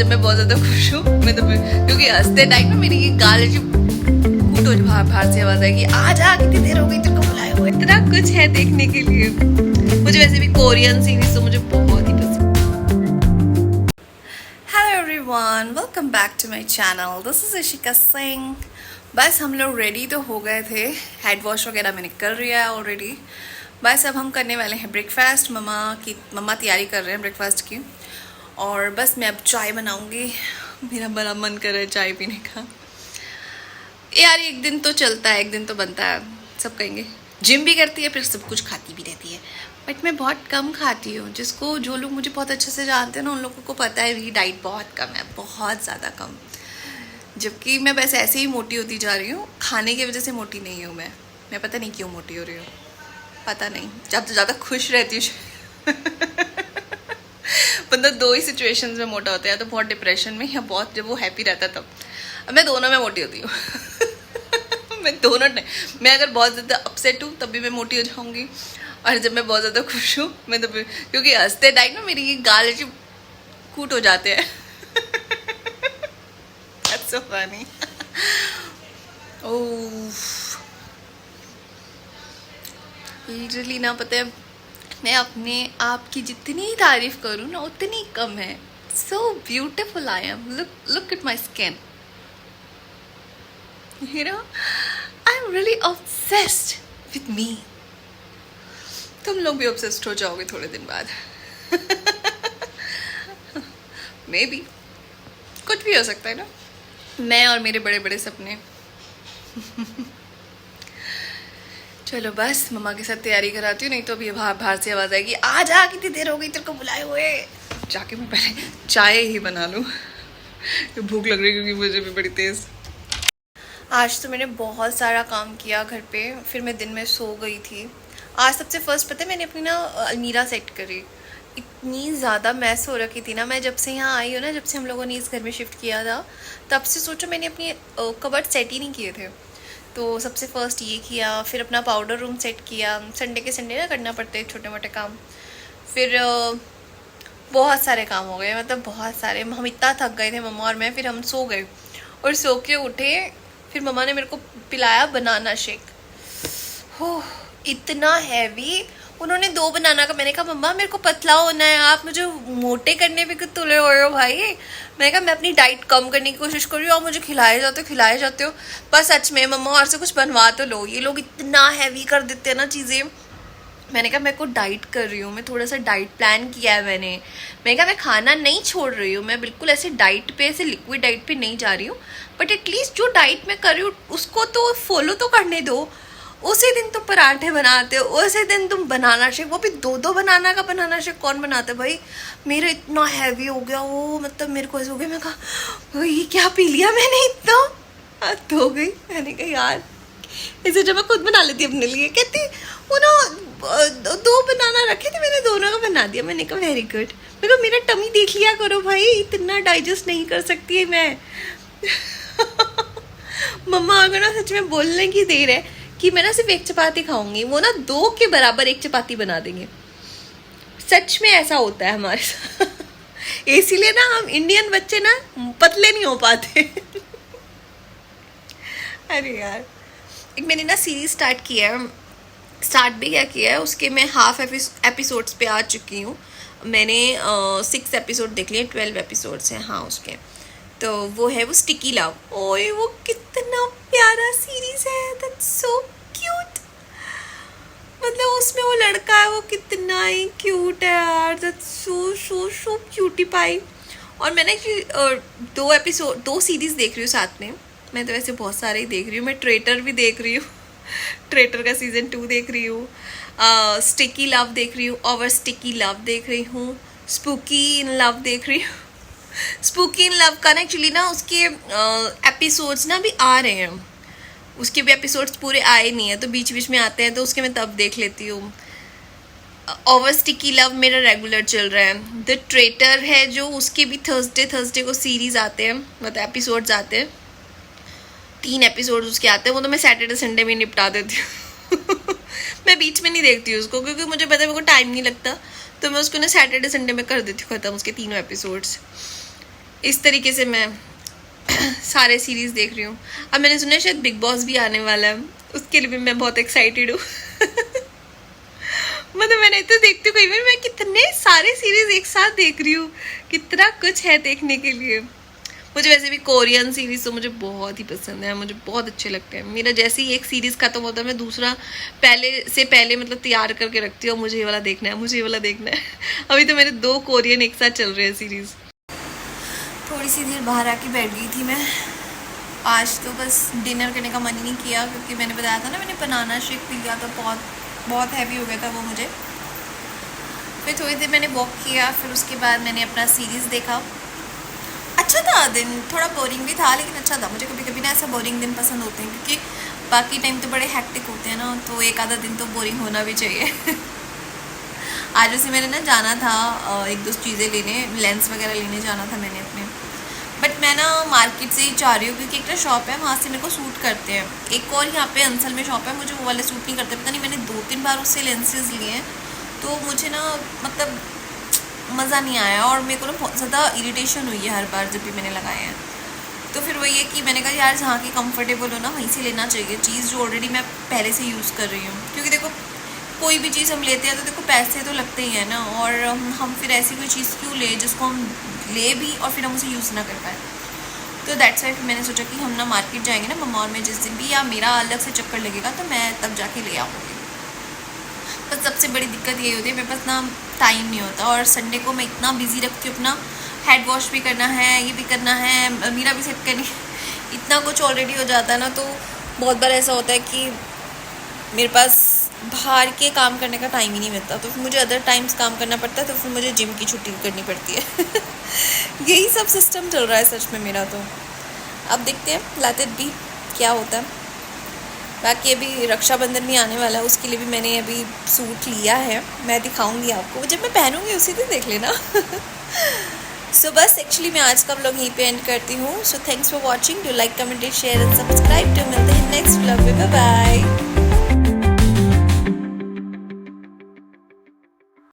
जब मैं बहुत ज्यादा खुश हूँ मैं तो क्योंकि हंसते टाइम में मेरी ये गाल जो कूट हो बाहर से आवाज आएगी, आ जा कितनी देर हो गई तेरे को बुलाए हुए। इतना कुछ है देखने के लिए। मुझे वैसे भी कोरियन सीरीज तो मुझे बहुत ही पसंद। Hello everyone, welcome back to my channel. This is Ishika Singh. बस हम लोग रेडी तो हो गए थे, हेड वॉश वगैरह मैंने कर लिया है ऑलरेडी। बस अब हम करने वाले हैं ब्रेकफास्ट। मम्मा तैयारी कर रहे हैं ब्रेकफास्ट की, और बस मैं अब चाय बनाऊंगी। मेरा बड़ा मन कर रहा है चाय पीने का। यार एक दिन तो चलता है, एक दिन तो बनता है। सब कहेंगे जिम भी करती है, फिर सब कुछ खाती भी रहती है, बट मैं बहुत कम खाती हूँ। जो लोग मुझे बहुत अच्छे से जानते हैं ना, उन लोगों को पता है मेरी डाइट बहुत कम है, बहुत ज़्यादा कम। जबकि मैं बस ऐसे ही मोटी होती जा रही हूँ, खाने की वजह से मोटी नहीं हूँ मैं पता नहीं क्यों मोटी हो रही हूँ, पता नहीं। जब तो ज़्यादा खुश रहती हूँ मतलब दो ही सिचुएशंस में मोटा होता है, या तो बहुत डिप्रेशन में या बहुत जब वो हैप्पी रहता है तब। अब मैं दोनों में मोटी होती हूँ मैं दोनों नहीं, मैं अगर बहुत ज़्यादा अपसेट हूँ तब भी मैं मोटी हो जाऊँगी, और जब मैं बहुत ज़्यादा खुश हूँ मैं तो क्योंकि हंसते टाइम ना मेरी ये गाल जो कूट हो जाते हैं That's so funny लिटरली ना, पता है मैं अपने आप की जितनी तारीफ करूँ ना उतनी कम है। So beautiful I am, look at my skin, you know, I am really obsessed with me. तुम लोग भी ऑब्सेस्ड हो जाओगे थोड़े दिन बाद मे बी, कुछ भी हो सकता है ना, मैं और मेरे बड़े बड़े सपने चलो बस मम्मा के साथ तैयारी कराती हूँ, नहीं तो अभी बाहर से आवाज़ आएगी, आ जा कितनी देर हो गई तेरे को बुलाए हुए। जाके मैं पहले चाय ही बना लूँ भूख लग रही क्योंकि मुझे भी बड़ी तेज़। आज तो मैंने बहुत सारा काम किया घर पे, फिर मैं दिन में सो गई थी। आज सबसे फर्स्ट पता है मैंने अपनी ना अलमीरा सेट करी। इतनी ज़्यादा मैस हो रखी थी ना, मैं जब से यहाँ आई हूँ ना, जब से हम लोगों ने इस घर में शिफ्ट किया था, तब से सोचो मैंने अपनी कबर्ड सेट ही नहीं किए थे। तो सबसे फर्स्ट ये किया, फिर अपना पाउडर रूम सेट किया। संडे के संडे ना करना पड़ते हैं छोटे मोटे काम। फिर बहुत सारे काम हो गए, मतलब बहुत सारे। हम इतना थक गए थे मम्मा और मैं, फिर हम सो गए, और सो के उठे, फिर मम्मा ने मेरे को पिलाया बनाना शेक। हो इतना हैवी, उन्होंने 2 बनाना का। मैंने कहा मम्मा मेरे को पतला होना है, आप मुझे मोटे करने पे क्यों तुले हो रहे हो भाई। मैंने कहा मैं अपनी डाइट कम करने की कोशिश कर रही हूँ, आप मुझे खिलाए जाते हो। पर सच में मम्मा और से कुछ बनवा तो लो, ये लोग इतना हैवी कर देते हैं ना चीज़ें। मैंने कहा मैं को डाइट कर रही हूँ, मैं थोड़ा सा डाइट प्लान किया है मैंने कहा मैं खाना नहीं छोड़ रही हूँ, मैं बिल्कुल ऐसे डाइट पे, ऐसे लिक्विड डाइट पे नहीं जा रही हूँ, बट एटलीस्ट जो डाइट मैं कर रही हूँ उसको तो फॉलो तो करने दो। उसी दिन तुम पराठे बनाते हो, उसी दिन तुम बनाना शेक, वो भी 2 बनाना का बनाना शेक कौन बनाता है भाई। मेरा इतना हैवी हो गया वो, मतलब मेरे को ऐसे हो गया, मैं कहा ये क्या पी लिया मैंने, इतना हद हो गई। मैंने कहा यार इसे जब मैं खुद बना लेती अपने लिए, कहती वो ना 2 बनाना रखे थे, मैंने दोनों का बना दिया। मैंने कहा वेरी गुड। मैं कहा मेरा टमी देख लिया करो भाई, इतना डाइजेस्ट नहीं कर सकती है मैं मम्मा अगर ना सच में बोलने की देर है कि मैं ना सिर्फ 1 चपाती खाऊंगी, वो ना 2 के बराबर 1 चपाती बना देंगे। सच में ऐसा होता है हमारे साथ इसीलिए ना हम इंडियन बच्चे ना पतले नहीं हो पाते अरे यार, एक मैंने ना सीरीज स्टार्ट भी क्या किया है, उसके मैं हाफ एपिसोड्स पे आ चुकी हूँ। मैंने 6 एपिसोड देख लिए, 12 एपिसोड्स हैं हाँ उसके। तो वो है वो स्टिकी लव। ओए वो कितना प्यारा सीरीज है, दैट्स सो क्यूट। मतलब उसमें वो लड़का है वो कितना ही क्यूट है यार, that's so so so cutie pie. और मैंने 2 सीरीज देख रही हूँ साथ में। मैं तो वैसे बहुत सारे ही देख रही हूँ, मैं ट्रेटर भी देख रही हूँ ट्रेटर का सीजन 2 देख रही हूँ, स्टिकी लव देख रही हूँ, ओवर स्टिकी लव देख रही हूँ, स्पूकी इन लव देख रही हूँ। स्पूकी इन लव का ना एक्चुअली ना उसके एपिसोड्स ना भी आ रहे हैं, उसके भी एपिसोड्स पूरे आए नहीं है, तो बीच बीच में आते हैं तो उसके मैं तब देख लेती हूँ। ओवर स्टिकी लव मेरा रेगुलर चल रहा है। द ट्रेटर है जो, उसके भी थर्सडे को सीरीज आते हैं, मतलब एपिसोड्स आते हैं, 3 एपिसोड उसके आते हैं, वो तो मैं सैटरडे संडे में निपटा देती हूँ मैं बीच में नहीं देखती हूँ उसको, क्योंकि मुझे पता है मेरे को टाइम नहीं लगता, तो मैं उसको ना सैटरडे संडे में कर देती हूँ ख़त्म, उसके 3 एपिसोड्स। इस तरीके से मैं सारे सीरीज देख रही हूँ। अब मैंने सुना है शायद बिग बॉस भी आने वाला है, उसके लिए भी मैं बहुत एक्साइटेड हूँ। मतलब मैंने तो देखती हूँ कई बार, मैं कितने सारे सीरीज एक साथ देख रही हूँ, कितना कुछ है देखने के लिए। मुझे वैसे भी कोरियन सीरीज तो मुझे बहुत ही पसंद है, मुझे बहुत अच्छे लगते हैं। मेरा जैसे ही एक सीरीज खत्म होता है मैं दूसरा पहले मतलब तैयार करके रखती हूँ, मुझे ये वाला देखना है, मुझे ये वाला देखना है। अभी तो मेरे 2 कोरियन एक साथ चल रहे हैं सीरीज। थोड़ी सी देर बाहर आके बैठ गई थी मैं। आज तो बस डिनर करने का मन ही नहीं किया, क्योंकि मैंने बताया था ना मैंने बनाना शेक पी लिया था, बहुत हैवी हो गया था वो मुझे। फिर थोड़ी देर मैंने वॉक किया, फिर उसके बाद मैंने अपना सीरीज़ देखा। अच्छा था दिन, थोड़ा बोरिंग भी था लेकिन अच्छा था। मुझे कभी कभी ना ऐसा बोरिंग दिन पसंद होते हैं, क्योंकि बाकी टाइम तो बड़े हैक्टिक होते हैं ना, तो एक आधा दिन तो बोरिंग होना भी चाहिए। आज वैसे मैंने ना जाना था 1-2 चीज़ें लेने, लेंस वगैरह लेने जाना था मैंने अपने, बट मैं ना मार्केट से ही चाह रही हूँ, क्योंकि एक तो शॉप है वहाँ से मेरे को सूट करते हैं। एक और यहाँ पे अंसल में शॉप है, मुझे वो वाले सूट नहीं करते। पता नहीं मैंने 2-3 बार उससे लेंसेज लिए हैं, तो मुझे ना मतलब मज़ा नहीं आया, और मेरे को ना बहुत ज़्यादा इरिटेशन हुई है हर बार जब भी मैंने लगाए हैं। तो फिर वही है कि मैंने कहा यार जहाँ की कंफर्टेबल हो ना वहीं से लेना चाहिए चीज़, जो ऑलरेडी मैं पहले से यूज़ कर रही हूँ। क्योंकि देखो कोई भी चीज़ हम लेते हैं तो देखो पैसे तो लगते ही हैं ना, और हम फिर ऐसी कोई चीज़ क्यों ले जिसको हम ले भी और फिर हम उसे यूज़ ना कर पाए। तो दैट्स वाई फिर मैंने सोचा कि हम ना मार्केट जाएंगे ना मम्मा और मैं जिस दिन भी, या मेरा अलग से चक्कर लगेगा तो मैं तब जाके ले आऊँगी। बस सबसे बड़ी दिक्कत यही होती है, मेरे पास ना टाइम नहीं होता, और संडे को मैं इतना बिजी रखती हूँ अपना, हेड वॉश भी करना है, ये भी करना है, मीरा भी सेट करनी, इतना कुछ ऑलरेडी हो जाता है ना। तो बहुत बार ऐसा होता है कि मेरे पास बाहर के काम करने का टाइम ही नहीं मिलता, तो फिर मुझे अदर टाइम्स काम करना पड़ता है, तो फिर मुझे जिम की छुट्टी करनी पड़ती है। यही सब सिस्टम चल रहा है सच में मेरा। तो अब देखते हैं, लेट इट बी, क्या होता है। बाकी अभी रक्षाबंधन भी आने वाला है, उसके लिए भी मैंने अभी सूट लिया है, मैं दिखाऊंगी आपको, जब मैं पहनूंगी उसी दिन देख लेना। सो बस एक्चुअली मैं आज का व्लॉग यहीं पे एंड करती हूँ। So thanks for watching, do like, comment, share and subscribe. टू मिलते हैं नेक्स्ट व्लॉग में, बाय बाय।